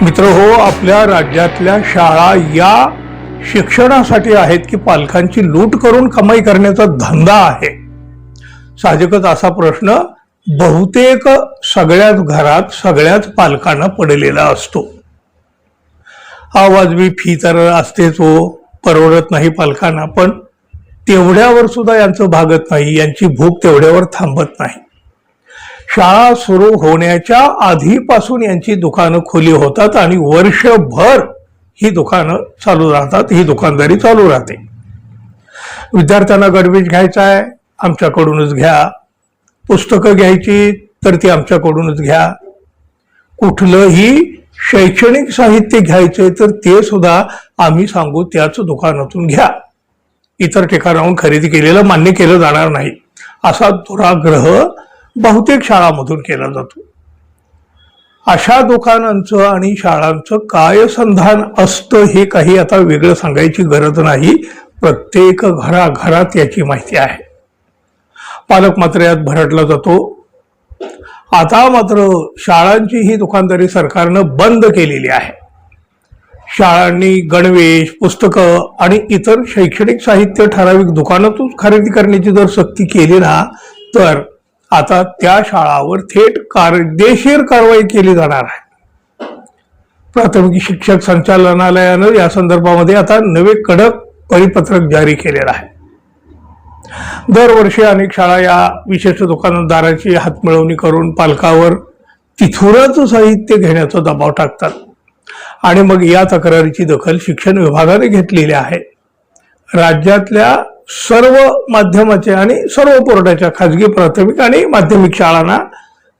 मित्रहो, आपल्या राज्यातल्या शाळा या शिक्षणासाठी आहेत की पालकांची लूट करून कमाई करण्याचा धंदा आहे? साहजिकच असा प्रश्न बहुतेक सगळ्याच घरात सगळ्याच पालकांना पडलेला असतो. वाजवी फी तर असतेच हो, परवडत नाही पालकांना, पण तेवढ्यावर सुद्धा यांचं भागत नाही, यांची भूक तेवढ्यावर थांबत नाही. शाळा सुरू होण्याच्या आधीपासून यांची दुकानं खुली होतात आणि वर्षभर ही दुकानं चालू राहतात, ही दुकानदारी चालू राहते. विद्यार्थ्यांना गणवेश घ्यायचा आहे, आमच्याकडूनच घ्या. पुस्तकं घ्यायची तर ती आमच्याकडूनच घ्या. कुठलंही शैक्षणिक साहित्य घ्यायचंय तर ते सुद्धा आम्ही सांगू त्याच दुकानातून घ्या. इतर ठिकाणाहून खरेदी केलेलं मान्य केलं जाणार नाही, असा दुराग्रह बहुतेक शाळांमधून केला जातो. अशा दुकानांचं आणि शाळांचं काय संधान असतं हे काही आता वेगळं सांगायची गरज नाही. प्रत्येक घराघरात याची माहिती आहे. पालक मात्र यात भरडला जातो. आता मात्र शाळांची ही दुकानदारी सरकारनं बंद केलेली आहे. शाळांनी गणवेश, पुस्तकं आणि इतर शैक्षणिक साहित्य ठराविक दुकानातून खरेदी करण्याची जर सक्ती केली ना, तर आता त्या शाळावर थेट कायदेशीर कारवाई केली जाणार आहे. प्राथमिक शिक्षक संचालनालयानं या संदर्भामध्ये आता नवे कडक परिपत्रक जारी केलेलं आहे. दरवर्षी अनेक शाळा या विशिष्ट दुकानदाराची हातमिळवणी करून पालकावर तिथूनच साहित्य घेण्याचा दबाव टाकतात आणि मग या तक्रारीची दखल शिक्षण विभागाने घेतलेली आहे. राज्यातल्या सर्व माध्यमाचे आणि सर्व बोर्डाच्या खाजगी प्राथमिक आणि माध्यमिक शाळांना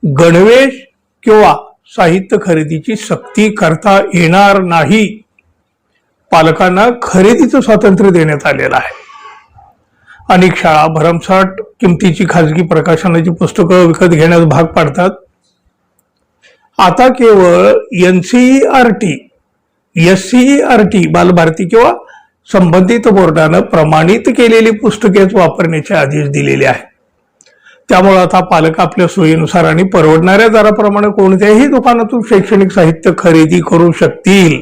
गणवेश किंवा साहित्य खरेदीची सक्ती करता येणार नाही. पालकांना खरेदीचं स्वातंत्र्य देण्यात आलेलं आहे. अनेक शाळा भरमसाठ किमतीची खाजगी प्रकाशनाची पुस्तकं विकत घेण्यास भाग पाडतात. आता केवळ NCERT, SCERT बालभारती किंवा संबंधित बोर्डानं प्रमाणित केलेली पुस्तकेच वापरण्याचे आदेश दिलेले आहेत. त्यामुळे आता पालक आपल्या सोयीनुसार आणि परवडणाऱ्या दराप्रमाणे कोणत्याही दुकानातून शैक्षणिक साहित्य खरेदी करू शकतील.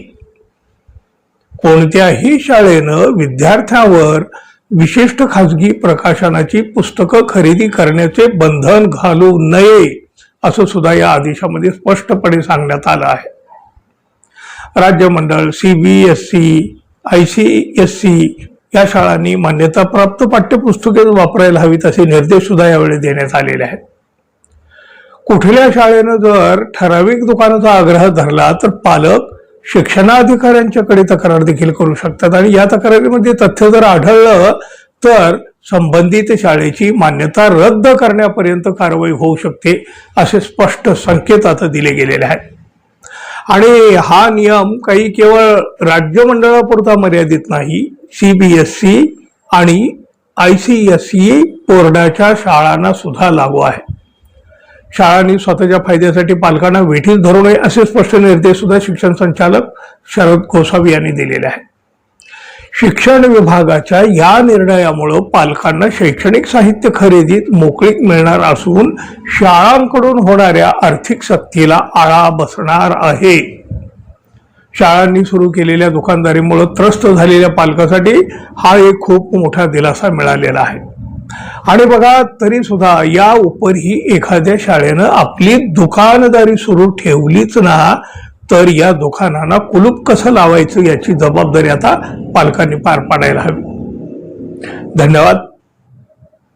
कोणत्याही शाळेनं विद्यार्थ्यांवर विशिष्ट खाजगी प्रकाशनाची पुस्तकं खरेदी करण्याचे बंधन घालू नये, असं सुद्धा या आदेशामध्ये स्पष्टपणे सांगण्यात आलं आहे. राज्य मंडळ, CBSE, ICSE या शाळांनी मान्यताप्राप्त पाठ्यपुस्तके वापरायला हवीत असे निर्देश सुद्धा यावेळी देण्यात आलेले आहेत. कुठल्या शाळेनं जर ठराविक दुकानाचा आग्रह धरला तर पालक शिक्षणाधिकाऱ्यांच्याकडे तक्रार देखील करू शकतात आणि या तक्रारीमध्ये तथ्य जर आढळलं तर संबंधित शाळेची मान्यता रद्द करण्यापर्यंत कारवाई होऊ शकते, असे स्पष्ट संकेत आता दिले गेलेले आहेत. आणि हा नियम काही केवळ राज्य मंडळापुरता मर्यादित नाही, CBSE आणि ICSE बोर्डाच्या शाळांना सुद्धा लागू आहे. शाळांनी स्वतःच्या फायद्यासाठी पालकांना वेठीस धरू नये असे स्पष्ट निर्देश सुद्धा शिक्षण संचालक शरद गोसावी यांनी दिलेले आहेत. शिक्षण विभागाच्या या निर्णयामुळे पालकांना शैक्षणिक साहित्य खरेदीत मोकळीक मिळणार असून शाळांकडून होणाऱ्या आर्थिक सक्तीला आळा बसणार आहे. शाळांनी सुरू केलेल्या दुकानदारीमुळे त्रस्त झालेल्या पालकासाठी हा एक खूप मोठा दिलासा मिळालेला आहे. आणि बघा, तरी सुद्धा या उपरही एखाद्या शाळेनं आपली दुकानदारी सुरू ठेवलीच ना, तर या दुकानांना कुलूप कसं लावायचं याची जबाबदारी आता पालकांनी पार पाडायला हवी. धन्यवाद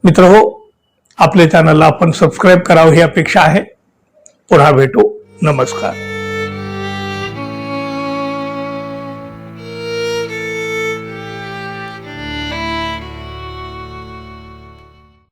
मित्रहो, आपल्या चॅनलला आपण सबस्क्राईब करावं ही अपेक्षा आहे. पुन्हा भेटू. नमस्कार.